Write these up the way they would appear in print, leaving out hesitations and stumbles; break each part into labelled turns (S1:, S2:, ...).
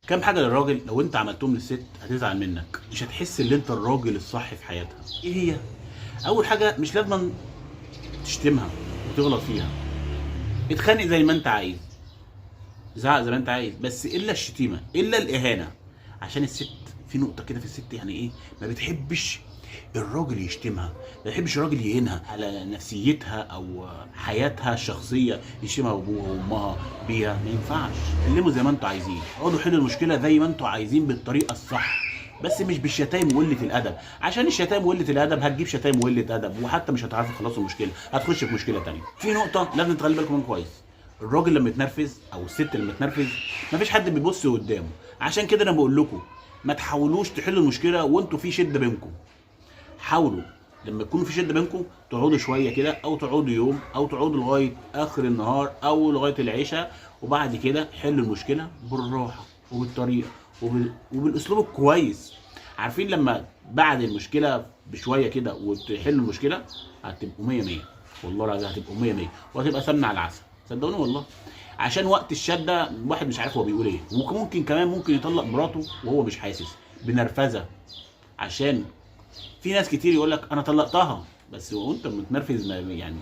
S1: كام حاجه للراجل لو انت عملتهم للست هتزعل منك، مش هتحس ان انت الراجل الصح في حياتها. ايه هي؟ اول حاجه، مش لازم تشتمها وتغلط فيها. اتخانق زي ما انت عايز، زعق زي ما انت عايز، بس الا الشتيمه، الا الاهانه. عشان الست في نقطه كده في الست، يعني ايه، ما بتحبش الراجل يشتمها، ما بتحبش الراجل يهينها على نفسيتها او حياتها الشخصيه، يشتمها ابوها وامها بيها. ما ينفعش. كلموا زي ما انتوا عايزين، اقعدوا حلوا المشكله زي ما انتوا عايزين بالطريقه الصح، بس مش بالشتايم وقله الادب. عشان الشتايم وقله الادب هتجيب شتايم وقله ادب، وحتى مش هتعرفوا تخلصوا المشكله، هتخش في مشكله ثانيه. في نقطه لازم تخلي بالكم منها كويس، الراجل لما يتنرفز او الست لما تنرفز مفيش حد بيبص قدامه. عشان كده انا بقول لكم ما تحاولوش تحلوا المشكله وانتوا في شده بينكم. حاولوا لما يكون في شده بينكم تقعدوا شويه كده، او تقعدوا يوم، او تقعدوا لغايه اخر النهار او لغايه العشاء، وبعد كده حلوا المشكله بالراحه وبالطريقه وبالاسلوب الكويس. عارفين لما بعد المشكله بشويه كده وتحلوا المشكله هتبقوا 100 100، والله العظيم هتبقوا 100 100، وهتبقى سمنه على العسل، صدقوني والله. عشان وقت الشده الواحد مش عارف هو بيقول ايه، وممكن كمان ممكن يطلق مراته وهو مش حاسس بنرفزه. عشان في ناس كتير يقول لك انا طلقتها، بس وانت متنرفز يعني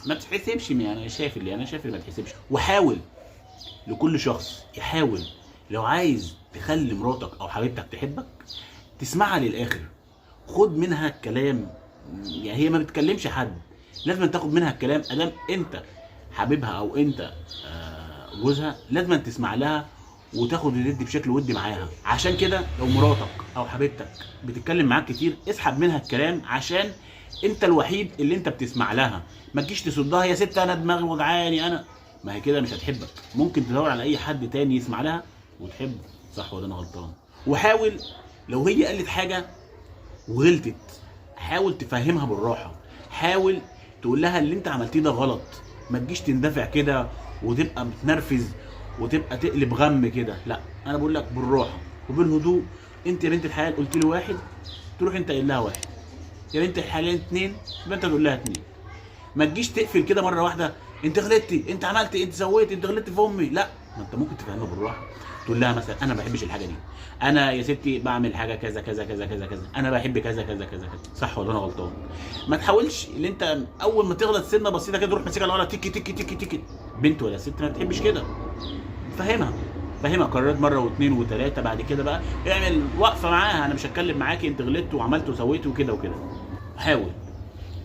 S1: ما تتحسبش. يعني انا شايف اللي ما تحسبش. وحاول لكل شخص يحاول لو عايز تخلي مراتك او حبيبتك تحبك تسمعها للاخر، خد منها الكلام. يعني هي ما بتكلمش حد، لازم تاخد منها الكلام. ادام انت حبيبها او انت جوزها لازم تسمع لها وتاخد الود بشكل ودي معاها. عشان كده لو مراتك او حبيبتك بتتكلم معاك كتير اسحب منها الكلام، عشان انت الوحيد اللي انت بتسمع لها. ما تجيش تصدها، يا ست انا دماغي وجعاني انا، ما هي كده مش هتحبك. ممكن تدور على اي حد تاني يسمع لها وتحبه، صح ولا انا غلطان؟ وحاول لو هي قالت حاجه وغلطت حاول تفهمها بالراحه، حاول تقول لها اللي انت عملتيه ده غلط. ما تجيش تندفع كده وتبقى متنرفز وتبقى تقلب غم كده، لا. انا بقول لك بالراحه وبالهدوء. انت يا بنت الحلال قلت لي واحد، تروح انت قايل لها واحد. يا بنت الحلال اتنين، يبقى انت تقول لها اتنين. ما تجيش تقفل كده مره واحده، انت غلطتي، انت عملتي، انت سويتي، انت غلطتي في امي. لا، ما انت ممكن تفهمها بالراحه. تقول لها مثلا انا ما بحبش الحاجه دي، انا يا ستي بعمل حاجه كذا كذا كذا كذا كذا، انا بحب كذا كذا كذا كذا، صح ولا انا غلطان؟ ما تحاولش اللي انت اول ما تغلط سنه بسيطه كده تروح ماسكها لورا تيكي تيكي تيكي تيكي. بنت ولا ست ما بتحبش كده. فهمها قرارات مره واثنين وثلاثه، بعد كده بقى اعمل وقفه معاها، انا مش هتكلم معاكي، انت غلطت وعملت وسويت وكده وكده. حاول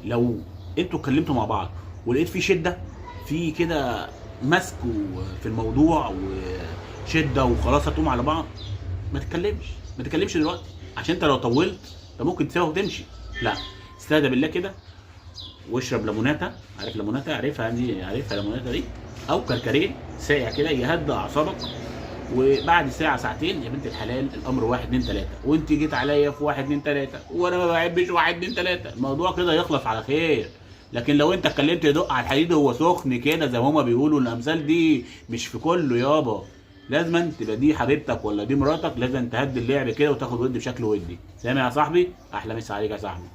S1: لو انتوا اتكلمتوا مع بعض ولقيت في شده، في كده مسكوا في الموضوع وشده وخلاص هتقوم على بعض، ما تتكلمش دلوقتي. عشان انت لو طولت انت ممكن تسيبها وتمشي. لا، استهدى بالله كده واشرب ليموناتا. عارف ليموناتا؟ عارفها دي؟ عارفها ليموناتا دي؟ او كركديه ساقع كده يهدى اعصابك. وبعد ساعه ساعتين يا بنت الحلال الامر 1 2 3، وانت جيت عليا في 1 2 3 وانا ما بحبش 1 2 3، الموضوع كده يخلص على خير. لكن لو انت اتكلمت يدق على الحديد هو سخن كده زي ما هما بيقولوا، الامثال دي مش في كله يابا. لازم تبقى دي حبيبتك ولا دي مراتك، لازم تهدي اللعب كده وتاخد ود بشكل ودي. سامع يا صاحبي؟ احلى مسا عليك يا صاحبي.